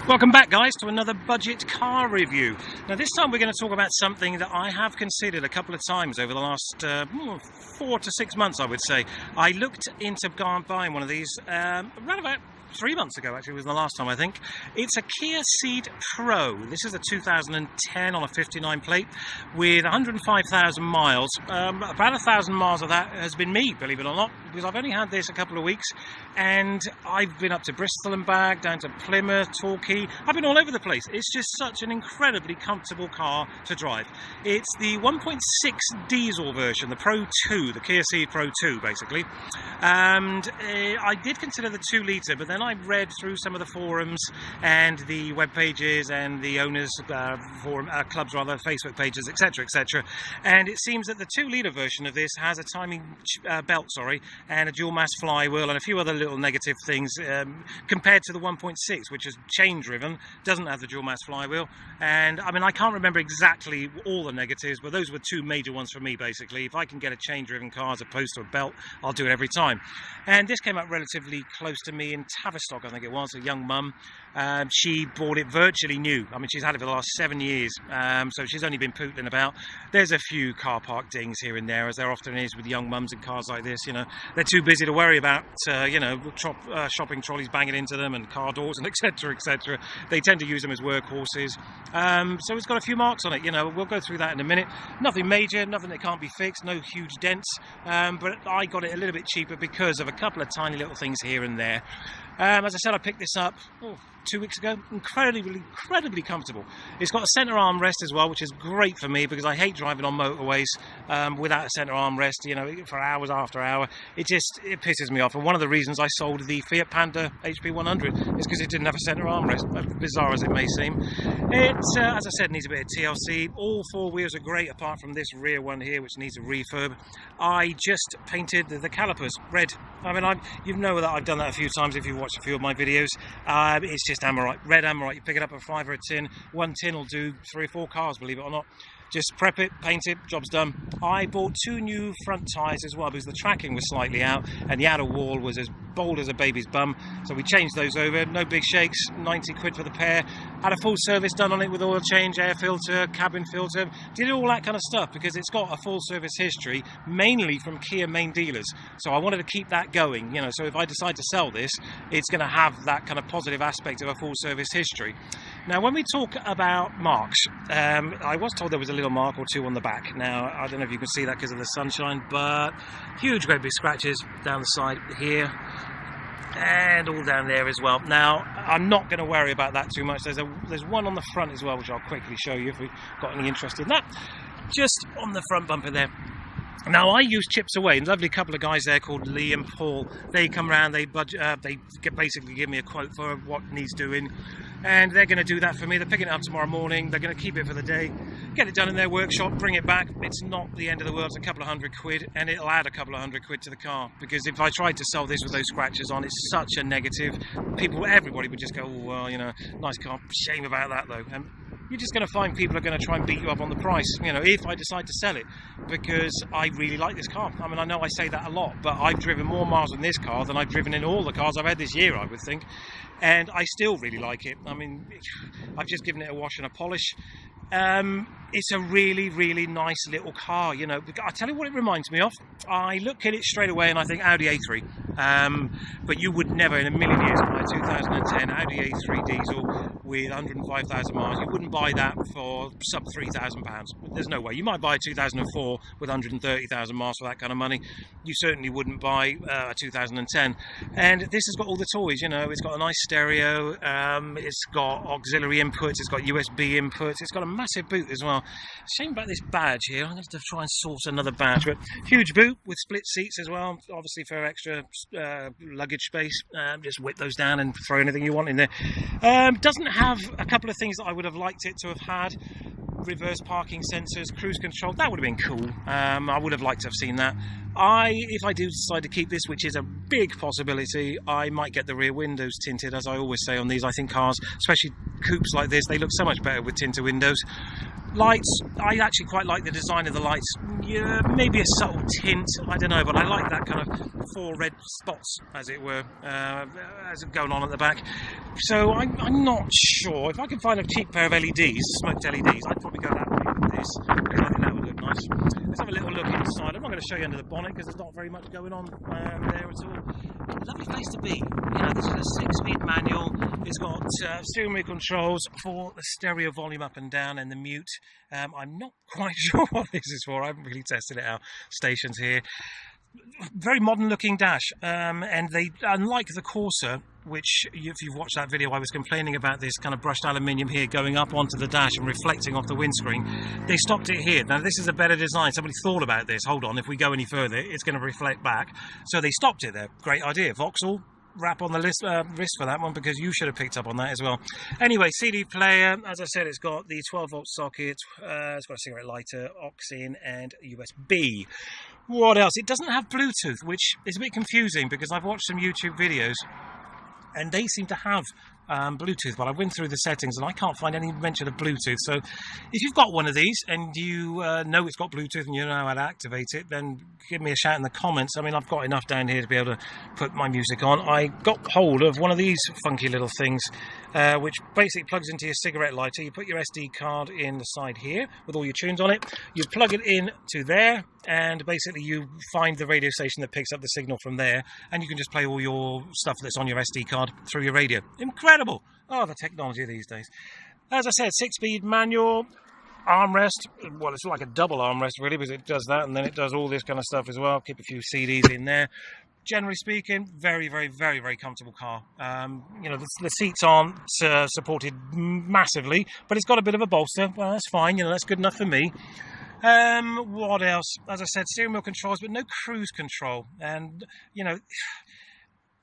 Welcome back, guys, to another budget car review. Now this time we're going to talk about something that I have considered a couple of times over the last 4 to 6 months, I would say. I looked into buying one of these around about 3 months ago, actually, was the last time, I think. It's a Kia Ceed Pro. This is a 2010 on a 59 plate with 105,000 miles. About 1,000 miles of that has been me, believe it or not, because I've only had this a couple of weeks, and I've been up to Bristol and back, down to Plymouth, Torquay. I've been all over the place. It's just such an incredibly comfortable car to drive. It's the 1.6 diesel version, the Pro 2, the Kia Ceed Pro 2, basically. And I did consider the 2 litre, but then I read through some of the forums and the web pages and the owners' forum clubs, rather, Facebook pages, etc., etc. And it seems that the 2 litre version of this has a timing belt, and a dual mass flywheel and a few other little negative things compared to the 1.6, which is chain driven, doesn't have the dual mass flywheel. And I mean, I can't remember exactly all the negatives, but those were 2 major ones for me, basically. If I can get a chain driven car as opposed to a belt, I'll do it every time. And this came up relatively close to me in Tavistock, I think it was, a young mum. She bought it virtually new. I mean, she's had it for the last 7 years, so she's only been pootling about. There's a few car park dings here and there, as there often is with young mums in cars like this. You know, they're too busy to worry about, shopping trolleys banging into them and car doors and etc., etc. They tend to use them as workhorses. So it's got a few marks on it. You know, we'll go through that in a minute. Nothing major, nothing that can't be fixed, no huge dents. But I got it a little bit cheaper because of a couple of tiny little things here and there. As I said, I picked this up 2 weeks ago. Incredibly comfortable. It's got a centre armrest as well, which is great for me because I hate driving on motorways without a centre armrest, you know, for hours after hour. It pisses me off. And one of the reasons I sold the Fiat Panda HP 100 is because it didn't have a centre armrest, as bizarre as it may seem. It, as I said, needs a bit of TLC. All 4 wheels are great, apart from this rear one here, which needs a refurb. I just painted the calipers red. I mean, you know that I've done that a few times if you've watched a few of my videos. It's just Amorite, red Amorite. You pick it up at 5 or a tin. 1 tin will do 3 or 4 cars, believe it or not. Just prep it, paint it, job's done. I bought 2 new front tyres as well because the tracking was slightly out and the outer wall was as bold as a baby's bum. So we changed those over, no big shakes, 90 quid for the pair. Had a full service done on it with oil change, air filter, cabin filter. Did all that kind of stuff because it's got a full service history, mainly from Kia main dealers. So I wanted to keep that going, you know, so if I decide to sell this, it's going to have that kind of positive aspect of a full service history. Now, when we talk about marks, I was told there was a little mark or 2 on the back. Now, I don't know if you can see that because of the sunshine, but huge, great big scratches down the side here and all down there as well. Now, I'm not going to worry about that too much. There's one on the front as well, which I'll quickly show you if we've got any interest in that. Just on the front bumper there. Now, I use Chips Away, and a lovely couple of guys there called Lee and Paul. They come around, they basically give me a quote for what needs doing, and they're going to do that for me. They're picking it up tomorrow morning. They're going to keep it for the day, get it done in their workshop, bring it back. It's not the end of the world. It's a couple of £100, and it'll add a couple of £100 to the car, because if I tried to sell this with those scratches on, it's such a negative. Everybody would just go, oh, well, you know, nice car. Shame about that, though. And you're just going to find people are going to try and beat you up on the price, you know, if I decide to sell it, because I really like this car. I mean, I know I say that a lot, but I've driven more miles in this car than I've driven in all the cars I've had this year, I would think, and I still really like it. I mean, I've just given it a wash and a polish. It's a really nice little car, you know. I'll tell you what it reminds me of. I look at it straight away and I think Audi A3, but you would never in a million years buy a 2010 Audi A3 diesel with 105,000 miles. You wouldn't buy that for sub £3,000. There's no way. You might buy a 2004 with 130,000 miles for that kind of money. You certainly wouldn't buy a 2010. And this has got all the toys, you know. It's got a nice stereo, it's got auxiliary inputs, it's got USB inputs, it's got a massive boot as well. Shame about this badge here. I'm going to have to try and source another badge, but huge boot with split seats as well, obviously for extra luggage space. Just whip those down and throw anything you want in there. Doesn't have a couple of things that I would have liked it to have had. Reverse parking sensors, cruise control, that would have been cool. I would have liked to have seen that. If I do decide to keep this, which is a big possibility, I might get the rear windows tinted, as I always say on these. I think cars, especially coupes like this, they look so much better with tinted windows. Lights, I actually quite like the design of the lights. Yeah, maybe a subtle tint, I don't know, but I like that kind of 4 red spots, as it were, as going on at the back. So I'm not sure. If I can find a cheap pair of LEDs, smoked LEDs, I'd probably go that way with this, because I think that would look nice. Let's have a little look inside. I'm not going to show you under the bonnet because there's not very much going on there at all. Lovely place to be. You know, this is a 6-speed manual. It's got steering wheel controls for the stereo volume up and down and the mute. I'm not quite sure what this is for. I haven't really tested it out. Stations here. Very modern looking dash, and they, unlike the Corsa, which if you've watched that video, I was complaining about this kind of brushed aluminium here going up onto the dash and reflecting off the windscreen. They stopped it here. Now this is a better design. Somebody thought about this. Hold on, if we go any further, it's going to reflect back. So they stopped it there. Great idea. Vauxhall, wrap on the wrist for that one, because you should have picked up on that as well. Anyway, CD player, as I said, it's got the 12-volt socket, it's got a cigarette lighter, aux in, and USB. What else? It doesn't have Bluetooth, which is a bit confusing because I've watched some YouTube videos and they seem to have Bluetooth, but I went through the settings and I can't find any mention of Bluetooth. So if you've got one of these and you know it's got Bluetooth and you know how to activate it, then give me a shout in the comments. I mean, I've got enough down here to be able to put my music on. I got hold of one of these funky little things, which basically plugs into your cigarette lighter. You put your SD card in the side here with all your tunes on it. You plug it in to there, and basically you find the radio station that picks up the signal from there, and you can just play all your stuff that's on your SD card through your radio. Incredible! Oh, the technology these days. As I said, 6-speed manual, armrest. Well, it's like a double armrest really, because it does that and then it does all this kind of stuff as well. Keep a few CDs in there. Generally speaking, very, very, very, very comfortable car. You know, the seats aren't supported massively, but it's got a bit of a bolster. Well, that's fine. You know, that's good enough for me. What else? As I said, steering wheel controls, but no cruise control. And, you know,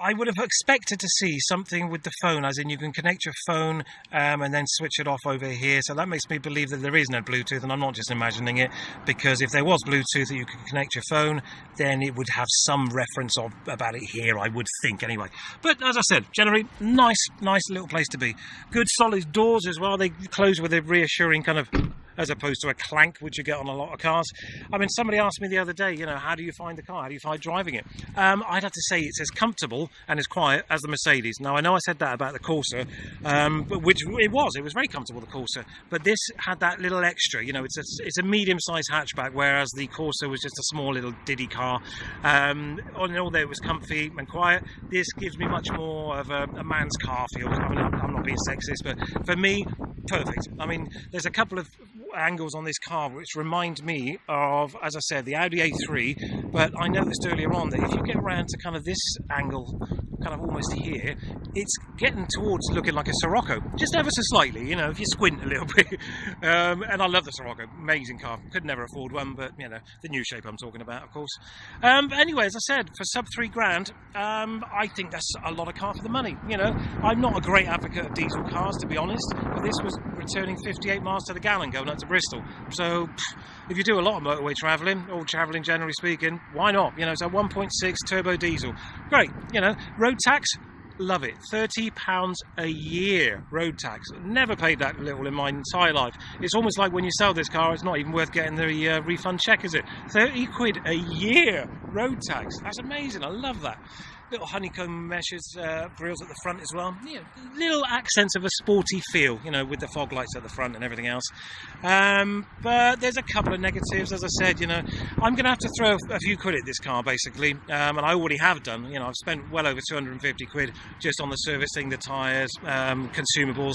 I would have expected to see something with the phone, as in you can connect your phone and then switch it off over here. So that makes me believe that there is no Bluetooth, and I'm not just imagining it, because if there was Bluetooth that you could connect your phone, then it would have some reference about it here, I would think anyway. But as I said, generally nice little place to be. Good solid doors as well. They close with a reassuring kind of, as opposed to a clank which you get on a lot of cars. I mean, somebody asked me the other day, you know, how do you find the car? How do you find driving it? I'd have to say it's as comfortable and as quiet as the Mercedes. Now, I know I said that about the Corsa, which it was very comfortable, the Corsa, but this had that little extra, you know, it's a medium-sized hatchback, whereas the Corsa was just a small little diddy car. All in all, there it was comfy and quiet. This gives me much more of a man's car feel. I mean, I'm not being sexist, but for me, perfect. I mean, there's a couple of angles on this car which remind me of, as I said, the Audi A3, but I noticed earlier on that if you get around to kind of this angle, kind of almost here, it's getting towards looking like a Sirocco, just ever so slightly, you know, if you squint a little bit. And I love the Sirocco, amazing car. Could never afford one, but you know, the new shape I'm talking about, of course. But anyway, as I said, for sub £3,000, I think that's a lot of car for the money. You know, I'm not a great advocate of diesel cars, to be honest, but this was returning 58 miles to the gallon going up to Bristol. So if you do a lot of motorway travelling, or travelling generally speaking, why not? You know, it's a 1.6 turbo diesel. Great. You know, road tax, love it. £30 a year road tax. Never paid that little in my entire life. It's almost like when you sell this car, it's not even worth getting the refund check, is it? 30 quid a year road tax. That's amazing. I love that. Little honeycomb meshes, grills at the front as well. Yeah, little accents of a sporty feel, you know, with the fog lights at the front and everything else. But there's a couple of negatives, as I said. You know, I'm going to have to throw a few quid at this car, basically, and I already have done. You know, I've spent well over 250 quid just on the servicing, the tyres, consumables,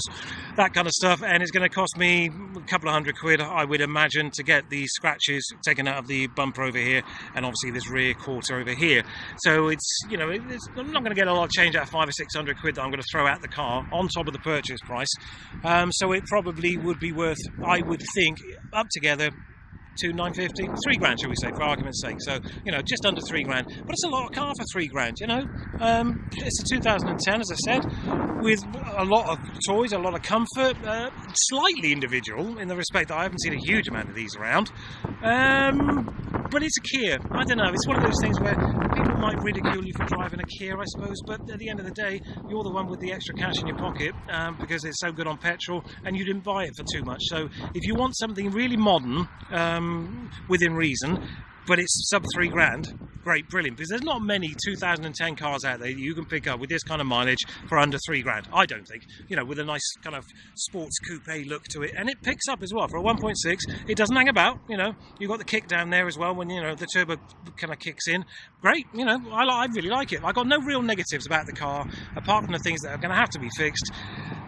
that kind of stuff, and it's going to cost me a couple of £100, I would imagine, to get the scratches taken out of the bumper over here, and obviously this rear quarter over here. So it's, you know, I'm not going to get a lot of change out of 500 or 600 quid that I'm going to throw at the car on top of the purchase price. So it probably would be worth, I would think, up together, to 950, £3,000, shall we say, for argument's sake. So, you know, just under £3,000. But it's a lot of car for £3,000, you know. It's a 2010, as I said, with a lot of toys, a lot of comfort, slightly individual in the respect that I haven't seen a huge amount of these around. but it's a Kia. I don't know, it's one of those things where people might ridicule you for driving a Kia, I suppose, but at the end of the day, you're the one with the extra cash in your pocket because it's so good on petrol, and you didn't buy it for too much. So if you want something really modern, within reason, but it's sub £3,000, great, brilliant, because there's not many 2010 cars out there you can pick up with this kind of mileage for under £3,000, I don't think, you know, with a nice kind of sports coupe look to it. And it picks up as well for a 1.6. It doesn't hang about, you know, you've got the kick down there as well when, you know, the turbo kind of kicks in. Great, you know, I really like it. I've got no real negatives about the car apart from the things that are going to have to be fixed,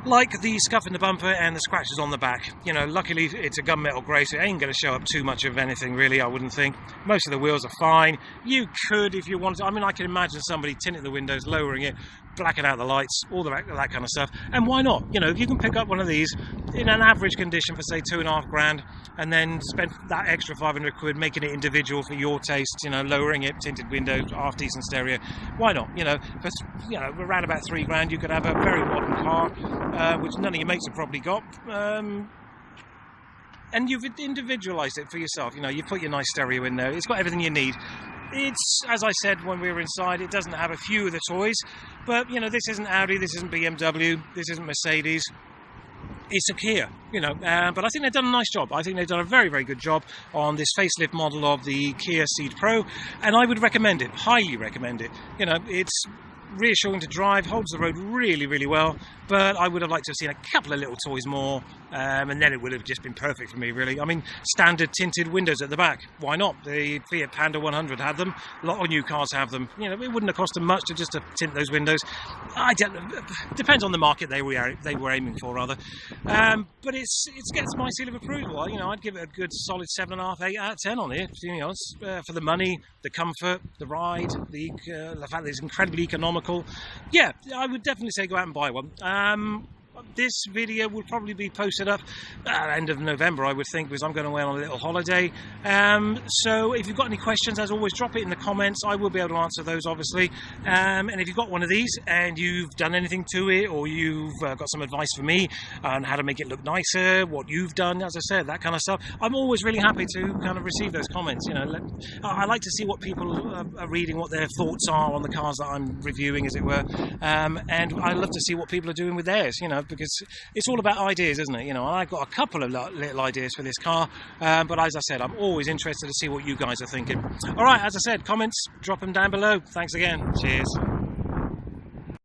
like the scuff in the bumper and the scratches on the back. You know, luckily it's a gunmetal grey, so it ain't going to show up too much of anything really, I wouldn't think. Most of the wheels are fine. You could, if you wanted, I mean, I can imagine somebody tinting the windows, lowering it, blacking out the lights, all that kind of stuff. And why not? You know, if you can pick up one of these in an average condition for say $2,500 and then spend that extra 500 quid making it individual for your taste, you know, lowering it, tinted windows, half decent stereo, why not? You know, for, you know, around about £3,000 you could have a very modern car, which none of your mates have probably got, and you've individualised it for yourself. You know, you put your nice stereo in there, it's got everything you need. It's, as I said when we were inside, it doesn't have a few of the toys, but, you know, this isn't Audi, this isn't BMW, this isn't Mercedes, it's a Kia, you know, but I think they've done a nice job. I think they've done a very, very good job on this facelift model of the Kia Ceed Pro, and I would recommend it, highly recommend it. You know, it's reassuring to drive, holds the road really, really well, but I would have liked to have seen a couple of little toys more, and then it would have just been perfect for me, really. I mean, standard tinted windows at the back, why not? The Fiat Panda 100 had them, a lot of new cars have them. You know, it wouldn't have cost them much to just to tint those windows. I don't know, depends on the market they were aiming for, rather. But it gets my seal of approval. You know, I'd give it a good solid 7.5, 8 out of 10 on it. You know, for the money, the comfort, the ride, the fact that it's incredibly economical. Yeah, I would definitely say go out and buy one. This video will probably be posted up at the end of November, I would think, because I'm going away on a little holiday. So if you've got any questions, as always, drop it in the comments. I will be able to answer those, obviously. And if you've got one of these and you've done anything to it, or you've got some advice for me on how to make it look nicer, what you've done, as I said, that kind of stuff, I'm always really happy to kind of receive those comments. You know, I like to see what people are reading, what their thoughts are on the cars that I'm reviewing, as it were. And I love to see what people are doing with theirs, you know, because it's all about ideas, isn't it? You know, and I've got a couple of little ideas for this car, but as I said, I'm always interested to see what you guys are thinking. All right, as I said, comments, drop them down below. Thanks again. Cheers.